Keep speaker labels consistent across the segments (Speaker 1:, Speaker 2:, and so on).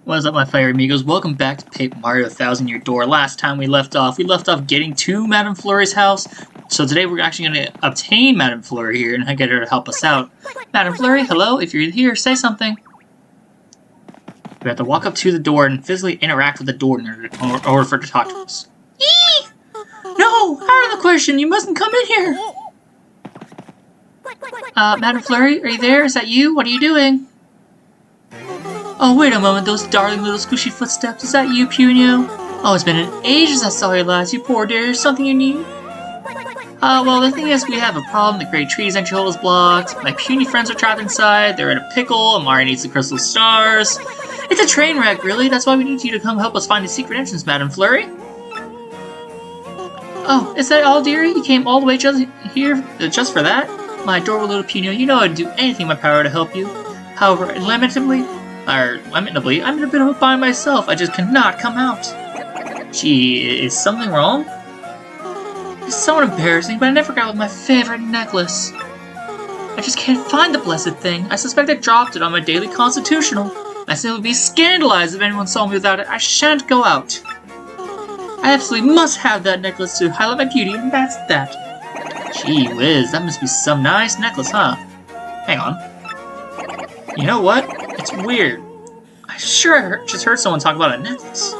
Speaker 1: What's up, my fire amigos? Welcome back to Paper Mario Thousand-Year Door. Last time we left off getting to Madame Flurrie's house. So today we're actually going to obtain Madame Flurrie here and get her to help us out. Madame Flurrie, hello? If you're here, say something. We have to walk up to the door and physically interact with the door in order for her to talk to us. Eee! No! Out of the question! You mustn't come in here! Madame Flurrie, are you there? Is that you? What are you doing? Oh, wait a moment, those darling little squishy footsteps. Is that you, Punio? Oh, it's been an age since I saw you last, you poor dear. Something you need? Well, the thing is, we have a problem. The great tree's entry hole is blocked. My puny friends are trapped inside. They're in a pickle, and Mario needs the crystal stars. It's a train wreck, really. That's why we need you to come help us find the secret entrance, Madame Flurrie. Oh, is that all, dearie? You came all the way here just for that? My adorable little Punio, you know I'd do anything in my power to help you. However, lamentably, I'm in a bit of a bind myself. I just cannot come out. Gee, is something wrong? It's somewhat embarrassing, but I never got with my favorite necklace. I just can't find the blessed thing. I suspect I dropped it on my daily constitutional. I simply would be scandalized if anyone saw me without it. I shan't go out. I absolutely must have that necklace to highlight my beauty, and that's that. Gee whiz, that must be some nice necklace, huh? Hang on. You know what? It's weird. I sure just heard someone talk about a necklace.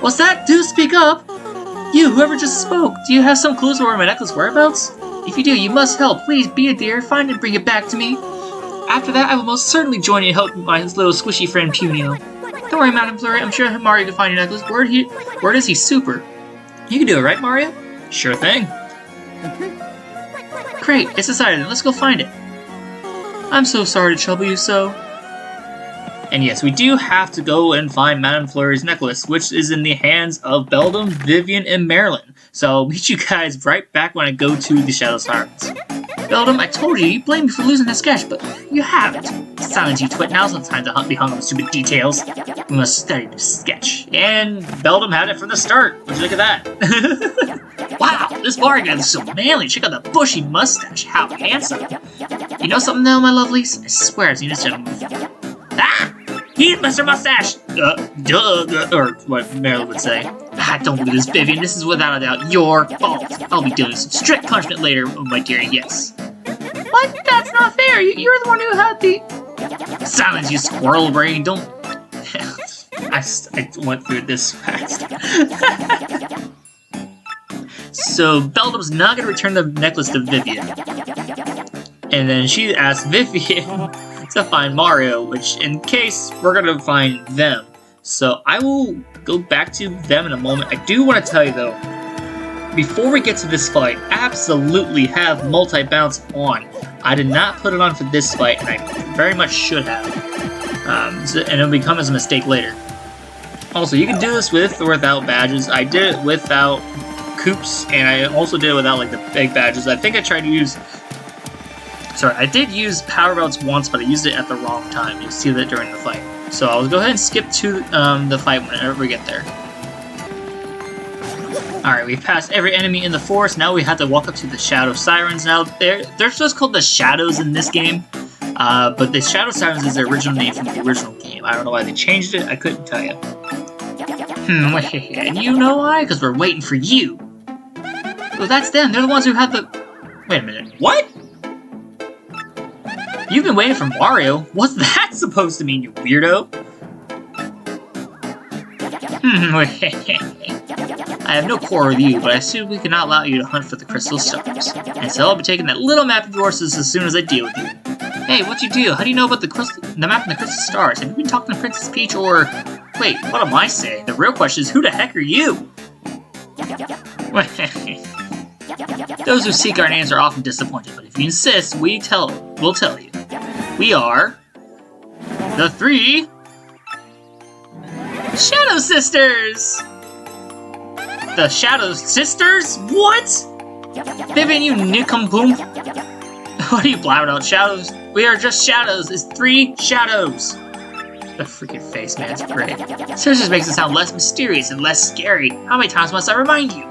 Speaker 1: What's that? Do speak up! You, whoever just spoke, do you have some clues where my necklace whereabouts? If you do, you must help. Please be a dear, find it and bring it back to me. After that, I will most certainly join you and help my little squishy friend Punio. Don't worry, Madame Flurrie, I'm sure Mario can find your necklace. Word is he's super. You can do it, right, Mario? Sure thing. Great, it's decided. Let's go find it. I'm so sorry to trouble you so. And yes, we do have to go and find Madame Flurrie's necklace, which is in the hands of Beldum, Vivian, and Marilyn. So I'll meet you guys right back when I go to the Shadow Sirens. Beldum, I told you, you blamed me for losing the sketch, but you haven't. Silence, you twit, now's not time to be hung on stupid details. We must study the sketch. And Beldum had it from the start. Would you look at that? Wow, this Mario guy looks so manly. Check out the bushy mustache. How handsome. You know something though, my lovelies? I swear I've seen this gentleman before. Ah! He's Mr. Mustache! Or what Marilyn would say. Don't believe this, Vivian. This is without a doubt your fault. I'll be doing some strict punishment later, my dear, yes. What? That's not fair. You're the one who had the... Silence, you squirrel brain. Don't... I went through this fast. So, Beldum's not going to return the necklace to Vivian. And then she asked Vivian to find Mario, which in case we're going to find them. So I will go back to them in a moment. I do want to tell you though, before we get to this fight, absolutely have multi-bounce on. I did not put it on for this fight, and I very much should have. And it'll become as a mistake later. Also, you can do this with or without badges. I did it without Coops, and I also did it without like the big badges. I think I tried to use... Sorry, I did use Power Belts once, but I used it at the wrong time. You'll see that during the fight. So I'll go ahead and skip to the fight whenever we get there. Alright, we've passed every enemy in the forest. Now we have to walk up to the Shadow Sirens. Now, they're just called the Shadows in this game. But the Shadow Sirens is their original name from the original game. I don't know why they changed it. I couldn't tell you. And you know why? Because we're waiting for you. Oh, that's them. They're the ones who had the... Wait a minute. What? You've been waiting for Mario? What's that supposed to mean, you weirdo? I have no quarrel with you, but I assume we cannot allow you to hunt for the crystal stars. And so I'll be taking that little map of yours as soon as I deal with you. Hey, what's your deal? How do you know about the map and the crystal stars? Have you been talking to Princess Peach or... Wait, what am I saying? The real question is, who the heck are you? Those who seek our names are often disappointed, but if you insist, we'll tell you. We are... the 3... Shadow Sisters! The Shadow Sisters? What? Vivian, you nincompoop! What are you blabbing about? Shadows? We are just shadows. It's 3 shadows. The freaking face, man. It's great. Seriously, just makes it sound less mysterious and less scary. How many times must I remind you?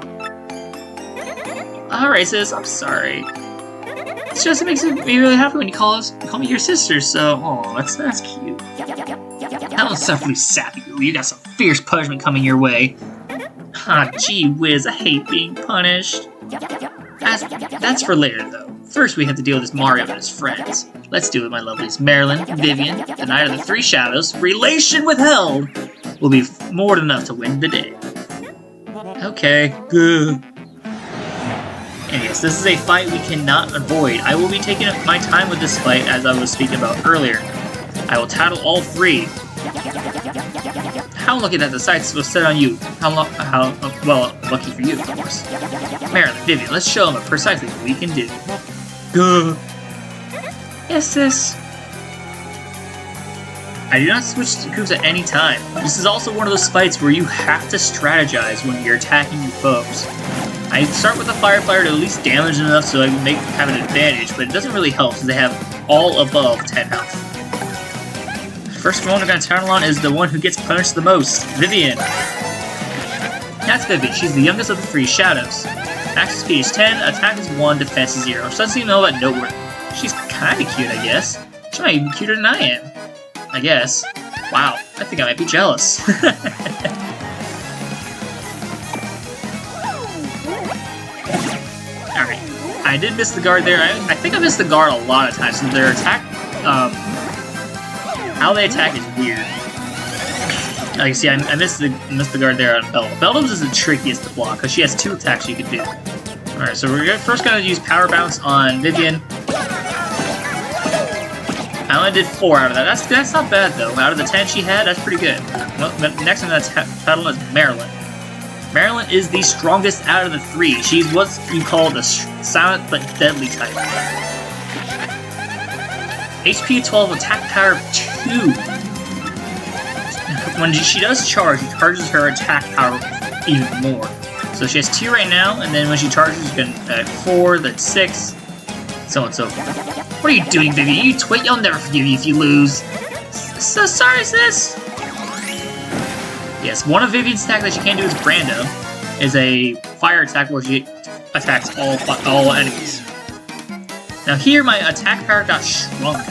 Speaker 1: Alright, sis. I'm sorry. It's just, it makes me really happy when you call me your sister, so... Oh, that's cute. That one's awfully sappy. You got some fierce punishment coming your way. Ah, gee whiz, I hate being punished. That's for later, though. First, we have to deal with this Mario and his friends. Let's do it, my lovelies. Marilyn, Vivian, the Knight of the Three Shadows, relation withheld, will be more than enough to win the day. Okay, good. And yes, this is a fight we cannot avoid. I will be taking my time with this fight, as I was speaking about earlier. I will tattle all three. How lucky that the sights was set on you. Well, lucky for you, of course. Marilyn, Vivian, let's show them precisely what we can do. Good. Yes, sis. I do not switch to coups at any time. This is also one of those fights where you have to strategize when you're attacking your foes. I start with a firefighter to at least damage enough so I can have an advantage, but it doesn't really help since they have all above 10 health. First one I'm going to tattle on is the one who gets punished the most, Vivian. That's Vivian. She's the youngest of the Three Shadows. Max speed is 10, attack is 1, defense is 0. She doesn't even know about noteworthy. She's kind of cute, I guess. She might even be cuter than I am. I guess. Wow, I think I might be jealous. Alright, I did miss the guard there. I think I missed the guard a lot of times, so their attack, how they attack is weird. Like you see, I missed the guard there on Beldum. Beldum's is the trickiest to block, because she has 2 attacks you can do. Alright, so we're first going to use Power Bounce on Vivian. I only did 4 out of that. That's not bad, though. Out of the 10 she had, that's pretty good. Well, next one that's tattle is Marilyn. Marilyn is the strongest out of the 3. She's what you call the silent but deadly type. HP 12, attack power 2. When she does charge, it charges her attack power even more. So she has 2 right now, and then when she charges, you can add 4, then 6, so on and so forth. What are you doing, Vivian? You twit, I'll never forgive you if you lose. So sorry, sis. Yes, one of Vivian's attacks that she can't do is Brando, is a fire attack where she attacks all enemies. Now here, my attack power got shrunk.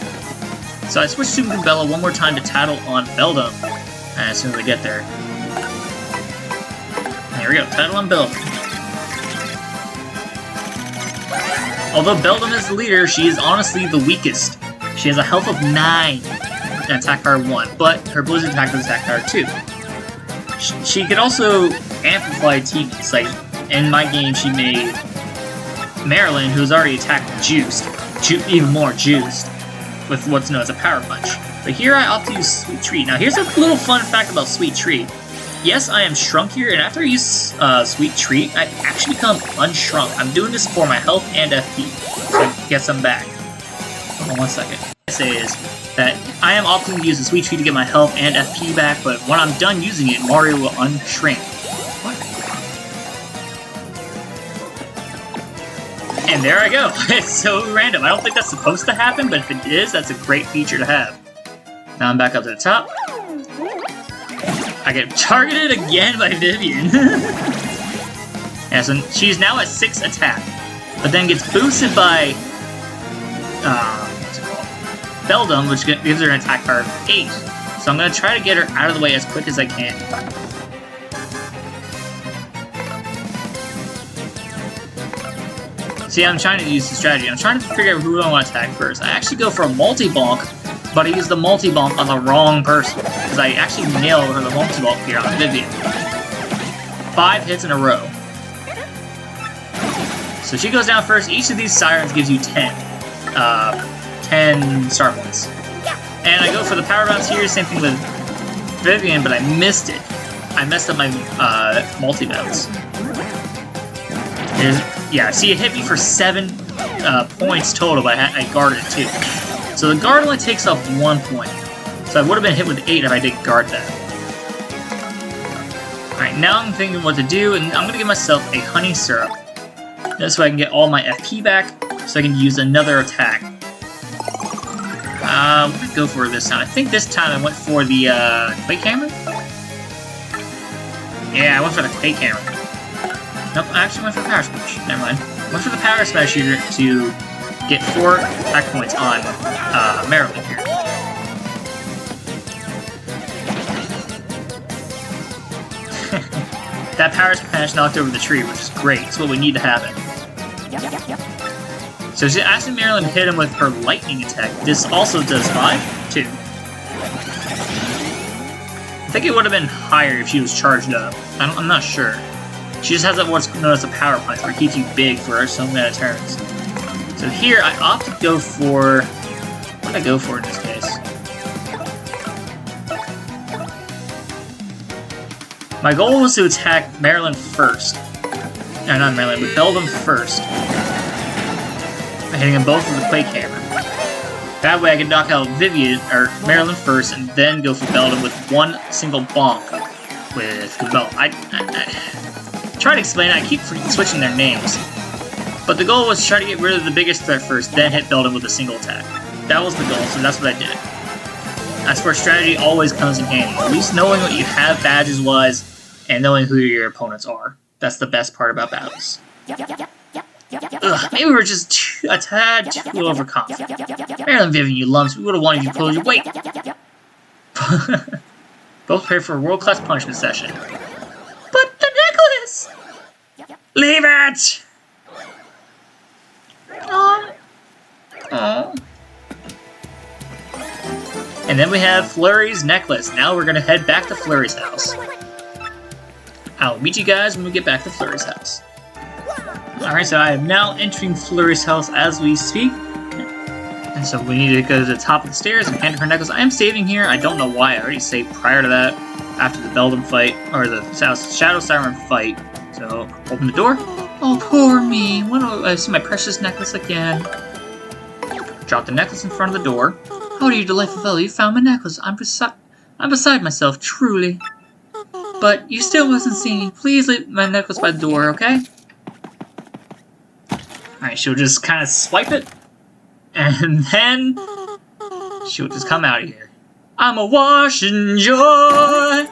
Speaker 1: So I switched to Bella one more time to tattle on Beldum, as soon as I get there. There we go, tattle on Beldum. Although Beldum is the leader, she is honestly the weakest. She has a health of 9 and attack power 1, but her blizzard attack does attack power 2. She can also amplify teammates. Like, in my game, she made Marilyn, who's already attacked juiced, even more juiced, with what's known as a power punch. But here I opt to use Sweet Treat. Now here's a little fun fact about Sweet Treat. Yes, I am shrunk here, and after I use Sweet Treat, I actually become unshrunk. I'm doing this for my health and FP, so I can get some back. Hold on 1 second. What I say is that I am opting to use the Sweet Treat to get my health and FP back, but when I'm done using it, Mario will unshrink. What? And there I go. It's so random. I don't think that's supposed to happen, but if it is, that's a great feature to have. Now I'm back up to the top. I get targeted again by Vivian. Yeah, so she's now at 6 attack, but then gets boosted by what's it called? Beldum, which gives her an attack power of 8. So I'm gonna try to get her out of the way as quick as I can. See, I'm trying to use the strategy. I'm trying to figure out who I want to attack first. I actually go for a multi-bonk, but I use the multi-bonk on the wrong person, because I actually nailed her the multi-bonk here on Vivian. 5 hits in a row. So she goes down first. Each of these sirens gives you 10 star points. And I go for the power bounce here, same thing with Vivian, but I missed it. I messed up my multi-bounce. Yeah, see, it hit me for 7 points total, but I guarded it too. So the guard only takes up 1 point. So I would have been hit with 8 if I didn't guard that. Alright, now I'm thinking what to do, and I'm going to give myself a honey syrup. This way I can get all my FP back, so I can use another attack. What did I go for this time? I think this time I went for the Quake Hammer? Yeah, I went for the Quake Hammer. Nope, I actually went for the Power Smash. Never mind. I went for the Power Smash here to get 4 attack points on Marilyn here. That power smash knocked over the tree, which is great. It's what we need to happen. So she's asking Marilyn to hit him with her lightning attack. This also does 5? 2. I think it would have been higher if she was charged up. I'm not sure. She just has that what's known as a power punch, where it keeps you big for so many turns. So here, I opt to go for... What did I go for in this case? My goal was to attack Marilyn first. No, not Marilyn, but Beldum first. By hitting them both with the Quake Hammer. That way I can knock out Vivian, or Marilyn first, and then go for Beldum with one single bonk with the belt. I try to explain it, I keep switching their names. But the goal was to try to get rid of the biggest threat first, then hit Beldum with a single attack. That was the goal, so that's what I did. That's where strategy always comes in handy. At least knowing what you have badges-wise, and knowing who your opponents are. That's the best part about battles. Ugh, maybe we were just a tad too overconfident. Marilyn Vivian, you lumps, we would have wanted you to pull your weight. Both prepared for a world-class punishment session. But the necklace! Leave it! Oh. And then we have Flurry's necklace. Now we're gonna head back to Flurry's house. I'll meet you guys when we get back to Flurry's house. Alright, so I am now entering Flurry's house as we speak. And so we need to go to the top of the stairs and hand her necklace. I am saving here. I don't know why. I already saved prior to that. After the Beldum fight, or the Shadow Siren fight. So, open the door. Oh, poor me. When do I see my precious necklace again? Drop the necklace in front of the door. How are you, delightful fellow? You found my necklace. I'm beside myself, truly. But you still wasn't seeing. Please leave my necklace by the door, okay? Alright, she'll just kind of swipe it. And then she'll just come out of here. I'm a washing joy.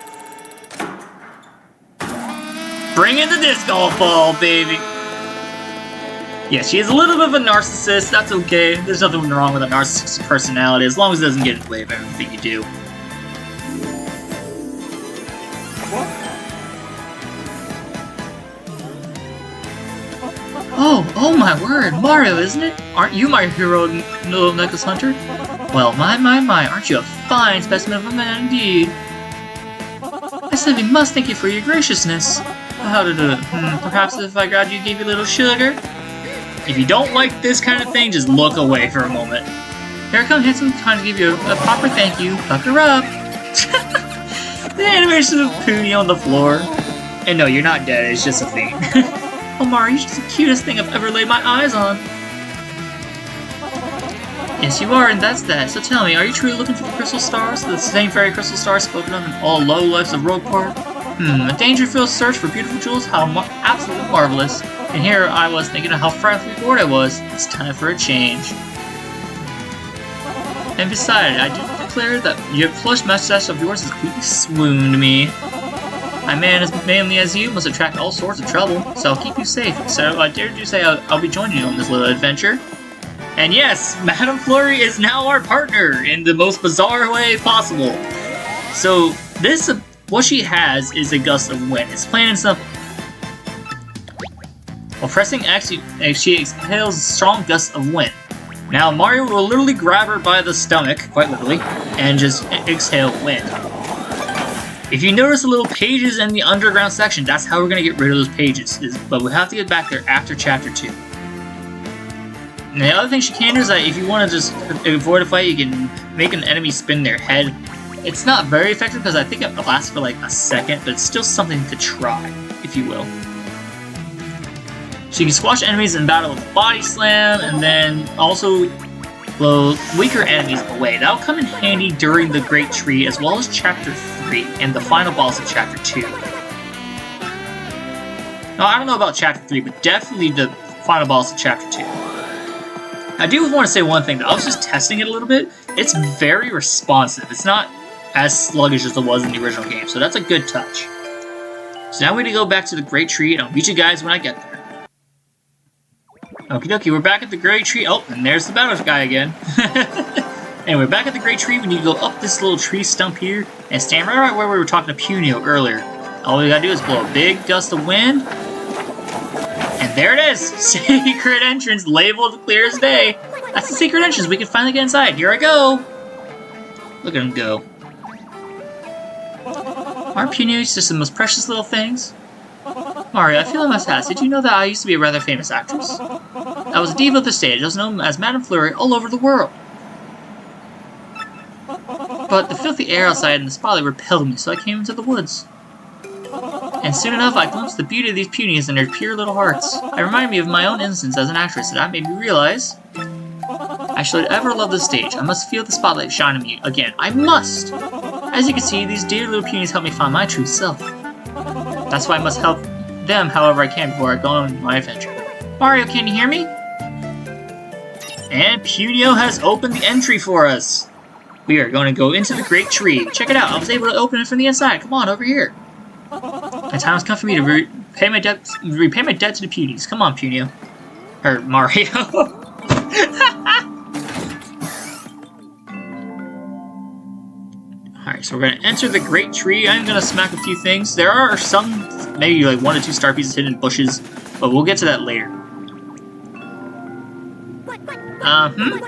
Speaker 1: Bring in the disc golf ball, baby. Yeah, she is a little bit of a narcissist. That's okay. There's nothing wrong with a narcissistic personality as long as it doesn't get in the way of everything you do. Oh my word, Mario, isn't it? Aren't you my hero, little necklace hunter? Well, my, aren't you a fine specimen of a man indeed? I simply must thank you for your graciousness. How to do it? Perhaps if I got you, gave you a little sugar? If you don't like this kind of thing, just look away for a moment. Here I come, handsome, time to give you a proper thank you. Pucker up! The animation of Poonie on the floor. And no, you're not dead, it's just a thing. Oh, Mario, you're just the cutest thing I've ever laid my eyes on. Yes, you are, and that's that. So tell me, are you truly looking for the crystal stars? The same fairy crystal stars spoken of in all lowlifes of Rogueport? A danger-filled search for beautiful jewels? How absolutely marvelous. And here I was thinking of how frightfully bored I was. It's time for a change. And besides, I do declare that your plush mustache of yours has completely swooned me. A man as manly as you must attract all sorts of trouble, so I'll keep you safe. So I dare to say I'll be joining you on this little adventure. And yes, Madame Flurrie is now our partner in the most bizarre way possible. So this, what she has is a gust of wind. It's plain and simple. While pressing X, she exhales strong gusts of wind. Now Mario will literally grab her by the stomach, quite literally, and just exhale wind. If you notice the little pages in the underground section, that's how we're going to get rid of those pages. But we have to get back there after Chapter 2. And the other thing she can do is that if you want to just avoid a fight, you can make an enemy spin their head. It's not very effective because I think it lasts for like a second, but it's still something to try, if you will. So you can squash enemies in battle with a body slam, and then also blow weaker enemies away. That'll come in handy during the Great Tree, as well as Chapter 3 and the final boss of Chapter 2. Now, I don't know about Chapter 3, but definitely the final boss of Chapter 2. I do want to say one thing, though. I was just testing it a little bit. It's very responsive. It's not as sluggish as it was in the original game, so that's a good touch. So now we need to go back to the Great Tree, and I'll meet you guys when I get there. Okie dokie, we're back at the Great Tree. Oh, and there's the battle guy again. Anyway, back at the Great Tree, we need to go up this little tree stump here and stand right where we were talking to Punio earlier. All we gotta do is blow a big gust of wind. And there it is! Secret entrance, labeled clear as day. That's the secret entrance. We can finally get inside. Here I go! Look at him go. Aren't peonies just the most precious little things? Mario, I feel I must ask, did you know that I used to be a rather famous actress? I was a diva of the stage. I was known as Madame Flurrie all over the world. But the filthy air outside and the spotlight repelled me, so I came into the woods. And soon enough, I glimpsed the beauty of these peonies and their pure little hearts. It reminded me of my own innocence as an actress, and that made me realize I should ever love the stage. I must feel the spotlight shine on me again. I must! As you can see, these dear little peonies help me find my true self. That's why I must help them however I can before I go on my adventure. Mario, can you hear me? And Punio has opened the entry for us. We are going to go into the great tree. Check it out. I was able to open it from the inside. Come on, over here. The time has come for me to repay my debt to the Punies. Come on, Punio. Or Mario. Alright, so we're going to enter the great tree. I'm going to smack a few things. There are some, maybe like 1 or 2 star pieces hidden in bushes, but we'll get to that later.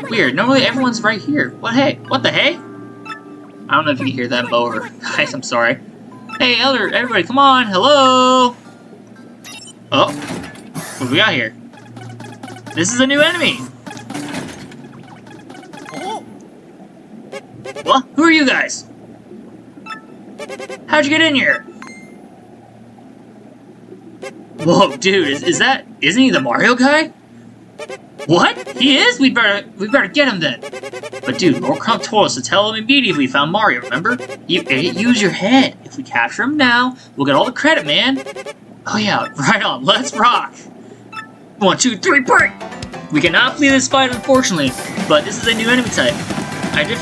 Speaker 1: Weird. Normally everyone's right here. What the hey? I don't know if you can hear that mower. Guys, I'm sorry. Hey, Elder, everybody, come on. Hello? Oh. What do we got here? This is a new enemy. What? Who are you guys? How'd you get in here? Whoa, dude, isn't he the Mario guy? What? He is? We better get him then. But dude, Lord Crump told us to tell him immediately if we found Mario, remember? You use your head. If we capture him now, we'll get all the credit, man. Oh yeah, right on, let's rock. 1, 2, 3, break! We cannot flee this fight, unfortunately, but this is a new enemy type. I did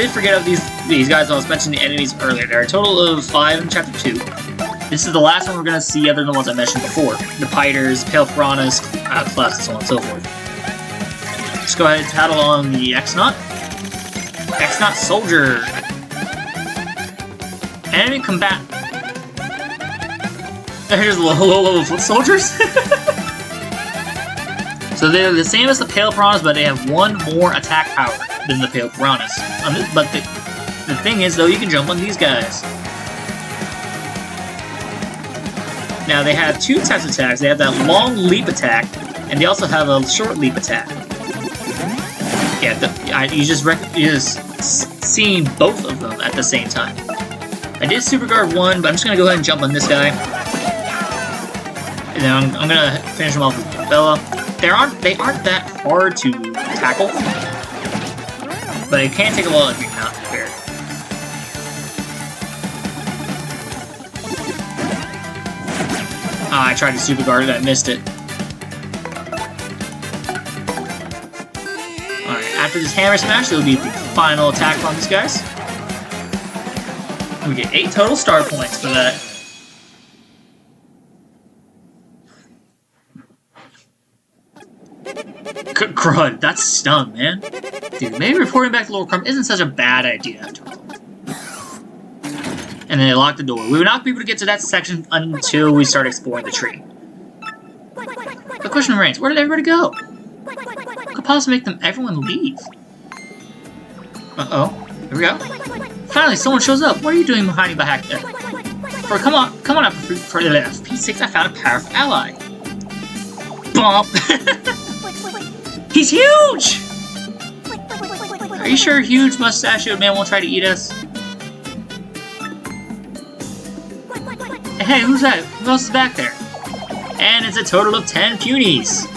Speaker 1: forget of these guys when I was mentioning the enemies earlier. There are a total of 5 in Chapter 2. This is the last one we're going to see other than the ones I mentioned before. The Piters, Pale Piranhas, Clefs, and so on and so forth. Let's go ahead and tattle on the X-Naut. X-Naut Soldier. Enemy combatant. They're just low-level foot soldiers? So they're the same as the Pale Piranhas, but they have 1 more attack power than the Pale Piranhas. But the thing is, though, you can jump on these guys. Now, they have 2 types of attacks. They have that long leap attack, and they also have a short leap attack. Yeah, you just seeing both of them at the same time. I did Super Guard 1, but I'm just going to go ahead and jump on this guy. And then I'm going to finish him off with Bella. They aren't that hard to tackle, but it can take a while if you're not prepared. I tried to super guard it, I missed it. Alright, after this hammer smash, there will be the final attack on these guys. We get 8 total star points for that. Crud, that's stung, man. Dude, maybe reporting back to Lord Crump isn't such a bad idea after all. And then they locked the door. We would not be able to get to that section until we start exploring the tree. The question remains, where did everybody go? What could possibly make everyone leave? Uh-oh. Here we go. Finally, someone shows up. What are you doing behind me back there? Come on up for the left. Pete's sakes, I found a powerful ally. Bump! He's huge! Are you sure huge mustachioed man won't try to eat us? Hey, who's that? Who else is back there? And it's a total of 10 Punies!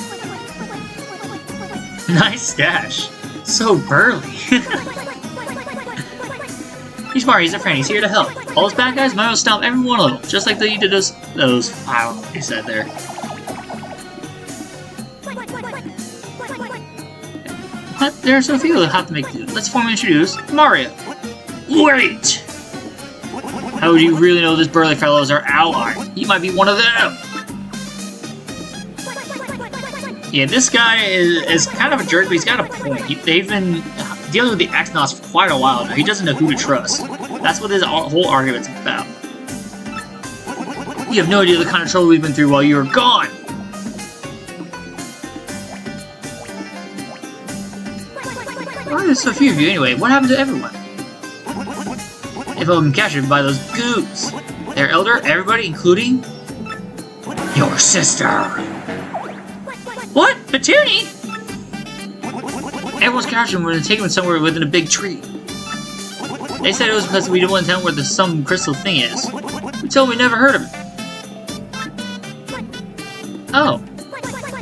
Speaker 1: Nice stash. So burly. He's Mario, he's a friend, he's here to help. All those bad guys, Mario will stomp every one of them, just like they did those, I don't know what he said there. But there are so few that have to make do. Let's formally introduce Mario. Wait! How would you really know this burly fellow is our ally? He might be one of them! Yeah, this guy is kind of a jerk, but he's got a point. They've been dealing with the X-Nauts for quite a while now. He doesn't know who to trust. That's what his whole argument's about. You have no idea the kind of trouble we've been through while you were gone! Why are there so few of you anyway? What happened to everyone? If I've been captured by those goobs. Their elder, everybody, including... your sister! What? Petunie? Everyone's captured and we're gonna take them somewhere within a big tree. They said it was because we didn't want to tell them where some crystal thing is. We told them we never heard of it. Oh.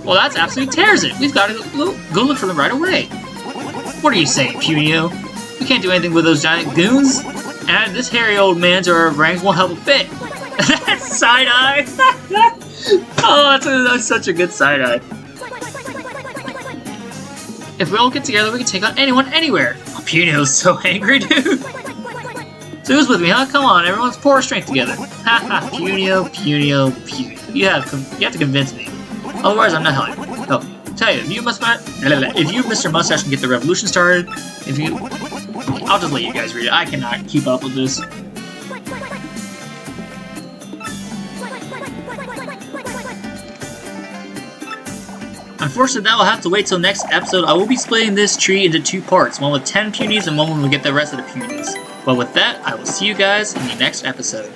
Speaker 1: Well, that's absolutely tears it. We've got to go look for them right away. What are you saying, Punio? We can't do anything with those giant goons. And this hairy old man to our ranks won't help a bit. That's side-eye. Oh, that's such a good side-eye. If we all get together, we can take on anyone, anywhere. Oh, Punio's so angry, dude. So who's with me, huh? Come on, everyone's pour our strength together. Haha, Punio. You have to convince me. Otherwise, I'm not helping. Oh, tell you, if you, Mr. Mustache, can get the revolution started, I'll just let you guys read it. I cannot keep up with this. Unfortunately, that will have to wait till next episode. I will be splitting this tree into 2 parts, one with 10 punies and one when we get the rest of the punies. But with that, I will see you guys in the next episode.